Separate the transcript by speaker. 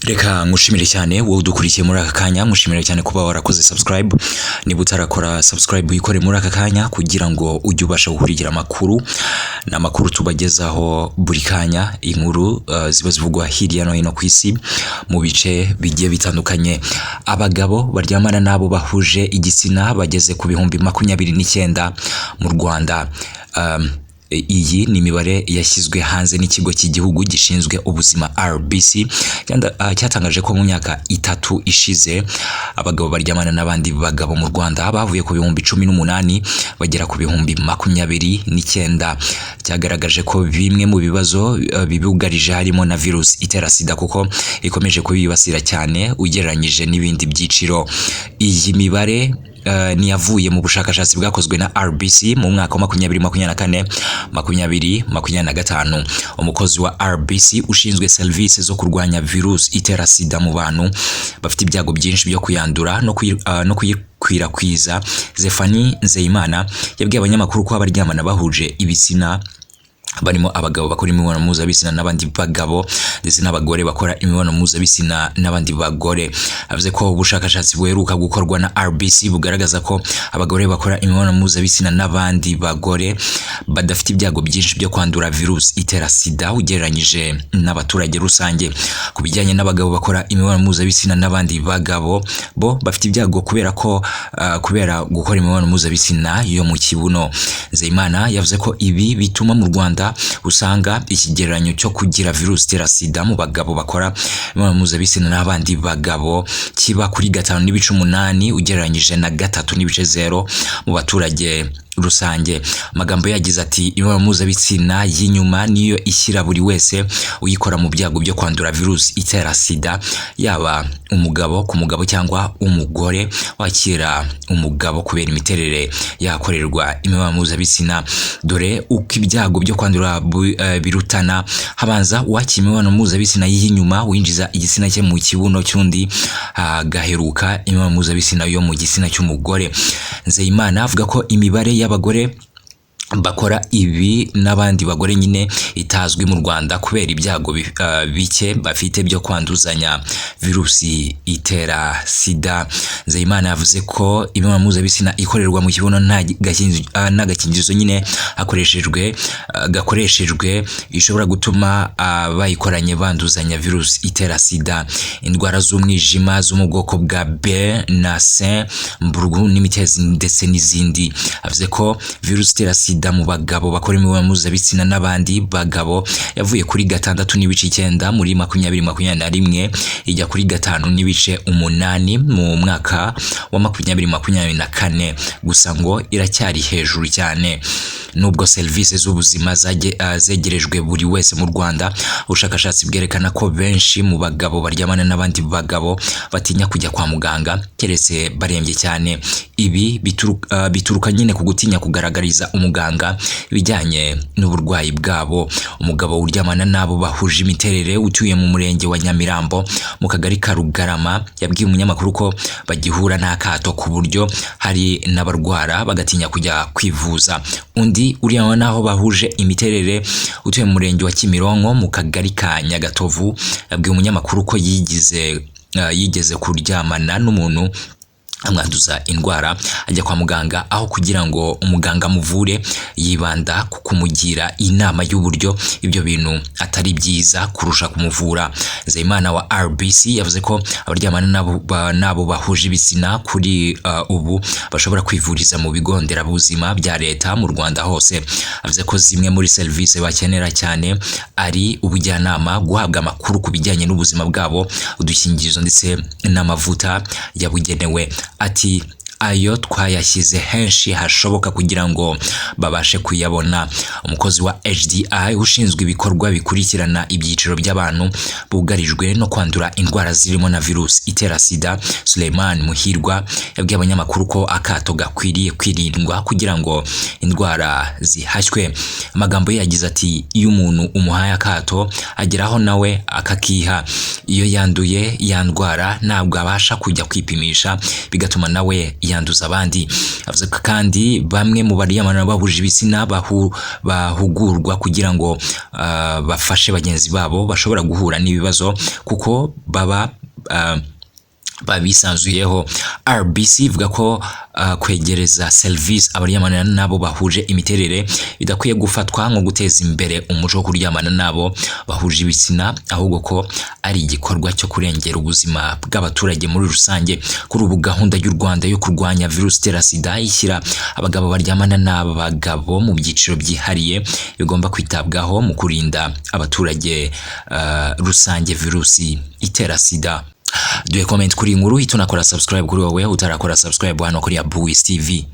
Speaker 1: Reka ngushimire cyane wowe udukurikiye muri aka kanya, ngushimire cyane kuba warakoze subscribe. Niba utarakora subscribe uyikore muri aka kanya kugira ngo ujye ubasha gukurikira amakuru n'amakuru tubagezaho buri kanya, inkuru ziba zivugwa hirya no hino ku isi mu bice bigiye bitandukanye. Abagabo baryamana nabo bahuje igitsina bageze ku bihumbi 29 mu Rwanda. Iyi ni imibare yashyizwe hanze n'ikigo cy'igihugu gishinzwe ubuzima RBC, cyatangaje ko mu myaka 3 ishize abagabo baryamana n'abandi bagabo mu Rwanda bavuye ku bihumbi 18 bagera ku bihumbi 29. Cyagaragaje ko bimwe mu bibazo bibugarije harimo na virusi itera sida kuko ikomeje kubibasira cyane ugereranyije n'ibindi byiciro. Iyi mibare ni yavuye mu bushakashatsi bwakozwe na RBC mu mwaka wa 2024-2025. Umukozi wa RBC ushinzwe serivisi zo kurwanya virusi itera sida mu bantu bafite ibyago byinshi byo kuyandura no kuyikwirakwiza, Zefani Nzeyimana, yabwiye abanyamakuru ko abaryamana bahuje ibitsina barimo abagabo bakora imibonano mpuzabitsina n'abandi bagabo ndetse n'abagore bakora imibonano mpuzabitsina n'abandi bagore. Avuze ko ubushakashatsi buheruka gukorwa na RBC bugaragaza ko abagore bakora imibonano mpuzabitsina n'abandi bagore badafite ibyago byinshi byo kwandura virusi itera sida ugereranyije n'abaturage rusange. Ku bijyanye n'abagabo bakora imibonano mpuzabitsina n'abandi bagabo, bo bafite ibyago kubera gukora imibonano mpuzabitsina yo mu kibuno. Nzeyimana yavuze ko ibi bituma mu Rwanda usanga ikigereranyo cyo kugira virusi itera sida mu bagabo bakora imibonano mpuzabitsina n'abandi bagabo kiba kuri 5.8 ugereranyije na 3.0 mu baturage rusange. Amagambo yagize ati imibonano mpuzabitsina y'inyuma niyo ishyira buri wese uyikora mu byago byo kwandura virusi itera sida, yaba umugabo ku mugabo cyangwa umugore wakira umugabo kubera imiterere yakorerwa imibonano mpuzabitsina. Dore uko ibyago byo kwandura birutana: habanza uwakira imibonano mpuzabitsina y'inyuma winjiza igitsina cye mu kibuno cy'undi, gaheruka imibonano mpuzabitsina yo mu gitsina cy'umugore. Nzeyimana avuga ko imibare y'abagore bakora ibi n'abandi bagore nyine itazwi mu Rwanda kubera ibyago bike bafite byo kwanduzanya virusi itera sida. Nzeyimana yavuze ko imibonano mpuzabitsina ikorerwa mu kibuno n'agakingirizo nyine gakoreshejwe ishobora gutuma bayikoranye banduzanya virusi itera sida. Indwara z'umwijima zo mu bwoko bwa B na C, mburugu n'imitezi ndetse n'izindi. Avuze ko virusi itera sida mu bagabo bakora imibonano mpuzabitsina n'abandi bagabo yavuye kuri 6.9 muri 2021 ijya kuri 5.8 mu mwaka wa 2024, gusa ngo iracyari hejuru cyane. Nubwo serivisi z'ubuzima zegerejwe buri wese mu Rwanda, ubushakashatsi bwerekana ko benshi mu bagabo baryamana n'abandi bagabo batinya kujya kwa muganga keretse barembye cyane. Ibi bituruka nyine ku gutinya kugaragariza umuganga bijyanye n'uburwayi bwabo. Umugabo uryamana nabo bahuje imiterere utuye mu murenge wa Nyamirambo mu kagari ka Rugarama yabwiye umunyamakuru ko bagihura n'akato ku buryo hari n'abarwara bagatinya kujya kwivuza. Undi uriya naho bahuje imiterere utuye mu murenge wa Kimironko mu kagari ka Nyagatovu yabwiye umunyamakuru ko yigeze kuryamana n'umuntu amwanduza indwara, ajya kwa muganga aho kugira ngo umuganga amuvure yibanda ku kumugira inama y'uburyo ibyo bintu atari byiza kurusha kumuvura. Nzeyimana wa RBC yavuze ko abaryamana nabo bahuje ibitsina kuri ubu bashobora kwivuriza mu bigo nderabuzima bya leta mu Rwanda hose. Avuze ko zimwe muri serivisi bakenera cyane ari ubujyanama, guhabwa amakuru ku bijyanye n'ubuzima bwabo, udukingirizo ndetse n'amavuta yabugenewe. Ati ayo twayashyize henshi hashoboka kugira ngo babashe kuyabona. Umukozi wa HDI ushinzwe ibikorwa bikurikirana ibyiciro by'abantu bugarijwe no kwandura indwara zirimo na virusi itera sida, Suleiman Muhirwa, yabwiye abanyamakuru ko akato gakwiriye kwirindwa kugira ngo indwara zihashywe. Amagambo yagize ati iyo umuntu umuhaye akato ageraho nawe akakiha. Iyo yanduye ya ndwara ntabwo abasha kujya kwipimisha bigatuma nawe yanduza abandi. Avuze ko kandi bamwe mu baryamana bahuje ibitsina bahugurwa kugira ngo bafashe bagenzi babo bashobora guhura n'ibibazo kuko baba babisanzuyeho. RBC ivuga ko kwegereza service abaryamana nabo bahuje imiterere bidakwiye gufatwa nko guteza imbere umuco wo kuryamana nabo bahuje ibitsina, ahubwo ko ari igikorwa cyo kurengera ubuzima bw'abaturage muri rusange. Kuri ubu gahunda y'u Rwanda yo kurwanya virusi itera sida ishyira abagabo baryamana n'abagabo mu byiciro byihariye bigomba kwitabwaho mu kurinda abaturage rusange virusi itera sida. Duhe comment kuri inkuru, tunakora subscribe kuri wowe utarakora subscribe hano kuri Abuwisi TV.